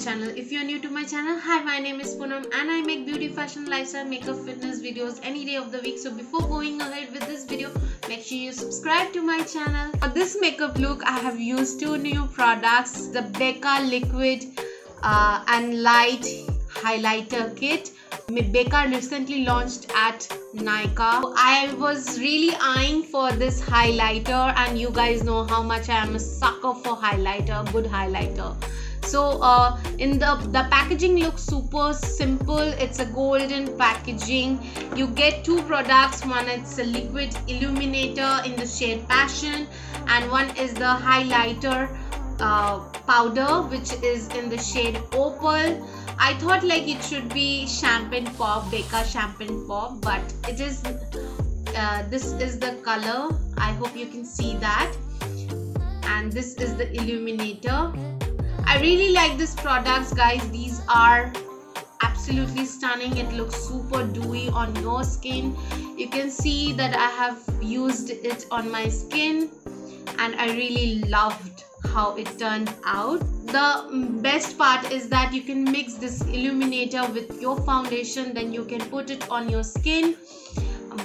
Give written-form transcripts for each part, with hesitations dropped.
channel. If you are new to my channel, hi, my name is Poonam and I make beauty, fashion, lifestyle, makeup, fitness videos any day of the week. So before going ahead with this video, make sure you subscribe to my channel. For this makeup look, I have used two new products, the BECCA liquid and light highlighter kit. BECCA recently launched at Nykaa. I was really eyeing for this highlighter, and you guys know how much I am a sucker for highlighter, good highlighter. So in the packaging looks super simple. It's a golden packaging. You get two products. One is a liquid illuminator in the shade Passion, and one is the highlighter powder, which is in the shade Opal. I thought like it should be Champagne Pop, BECCA Champagne Pop, but it is this is the color. I hope you can see that. And this is the illuminator. I really like these products, guys. These are absolutely stunning. It looks super dewy on your skin. You can see that I have used it on my skin and I really loved how it turned out. The best part is that you can mix this illuminator with your foundation, then you can put it on your skin.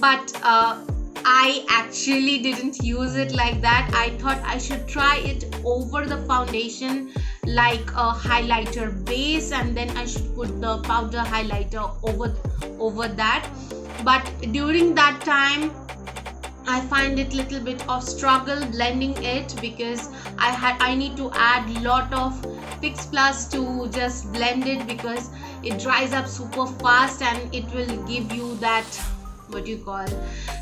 But I actually didn't use it like that. I thought I should try it over the foundation like a highlighter base, and then I should put the powder highlighter over that. But during that time I find it little bit of struggle blending it, because I need to add lot of Fix Plus to just blend it, because it dries up super fast and it will give you that, what you call,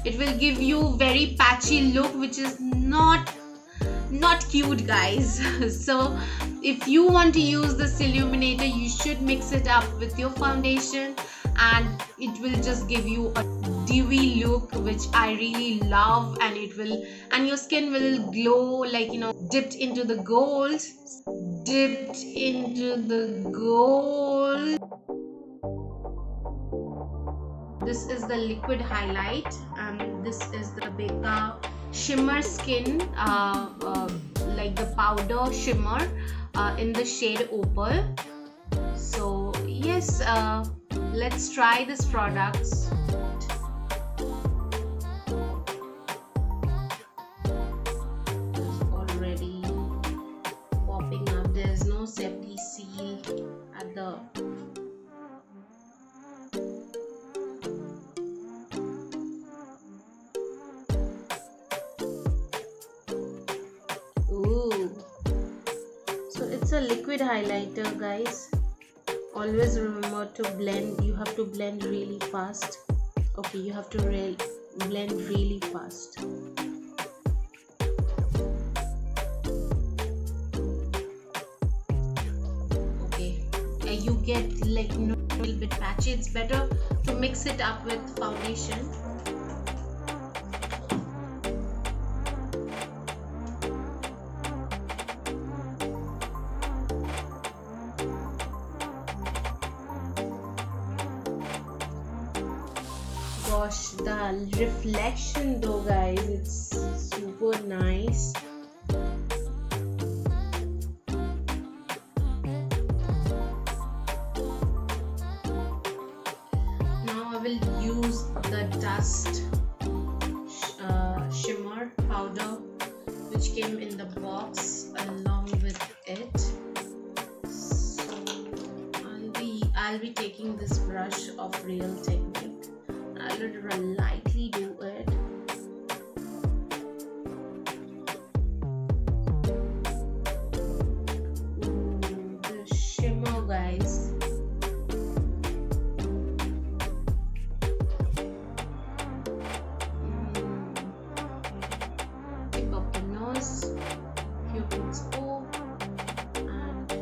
it will give you very patchy look, which is not cute, guys. So if you want to use this illuminator, you should mix it up with your foundation and it will just give you a dewy look, which I really love, and your skin will glow like, you know, dipped into the gold. This is the liquid highlight, and this is the BECCA shimmer skin, like the powder shimmer in the shade Opal. So yes, let's try this products. It's already popping up. There's no safety seal at the it's a liquid highlighter, guys. Always remember to blend. You have to blend really fast. Okay, you have to blend really fast. Okay, you get like a little bit patchy. It's better to mix it up with foundation. Gosh, the reflection though, guys, it's super nice. Now I will use the dust shimmer powder, which came in the box along with it. So I'll be taking this brush of Real Technique. I will lightly do it. Ooh, the shimmer, guys. Tip of the nose, Cupid's bow, and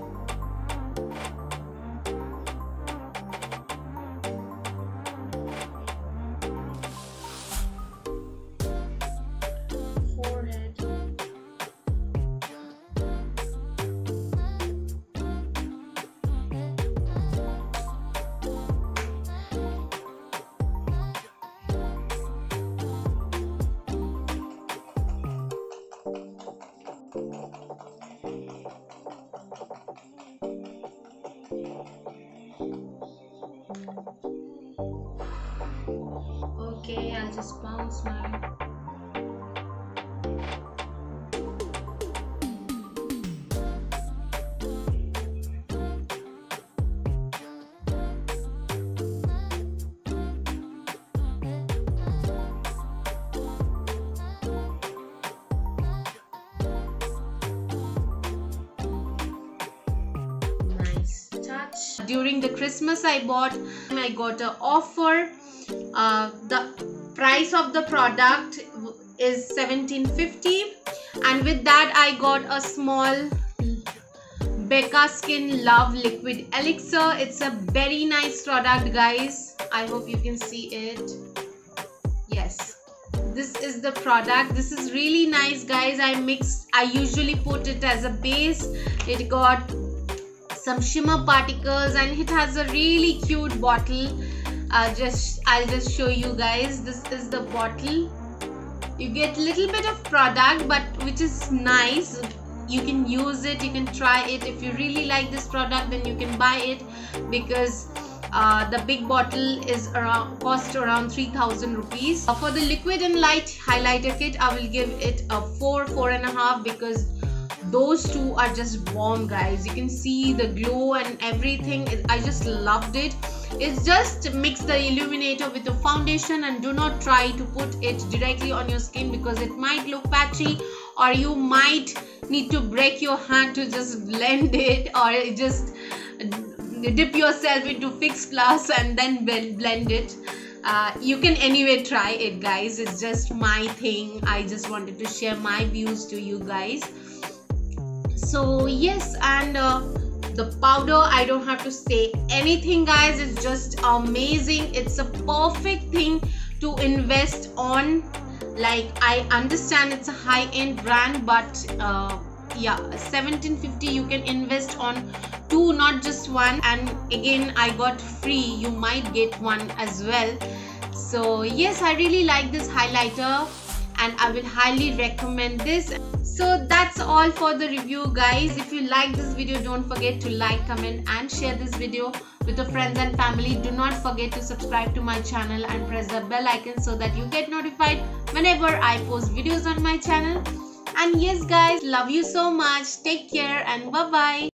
Don't smile. Nice touch. During the Christmas I got an offer. The price of the product is $17.50, and with that I got a small BECCA Skin Love Liquid Elixir. It's a very nice product, guys. I hope you can see it. Yes, this is the product. This is really nice, guys. I usually put it as a base. It got some shimmer particles and it has a really cute bottle. I'll just show you guys. This is the bottle. You get little bit of product, but which is nice. You can use it, you can try it. If you really like this product, then you can buy it, because the big bottle is cost around 3,000 rupees. For the liquid and light highlighter kit, I will give it a 4.5, because those two are just bomb, guys. You can see the glow and everything. I just loved it. It's just mix the illuminator with the foundation, and do not try to put it directly on your skin, because it might look patchy, or you might need to break your hand to just blend it, or just dip yourself into Fix Plus and then blend it. You can anyway try it, guys. It's just my thing. I just wanted to share my views to you guys. So yes, and the powder, I don't have to say anything, guys. It's just amazing. It's a perfect thing to invest on. Like, I understand it's a high-end brand, but yeah, $17.50 you can invest on two, not just one. And again, I got free. You might get one as well. So yes, I really like this highlighter and I will highly recommend this. So that's all for the review, guys. If you like this video, don't forget to like, comment and share this video with your friends and family. Do not forget to subscribe to my channel and press the bell icon so that you get notified whenever I post videos on my channel. And yes, guys, love you so much. Take care and bye bye.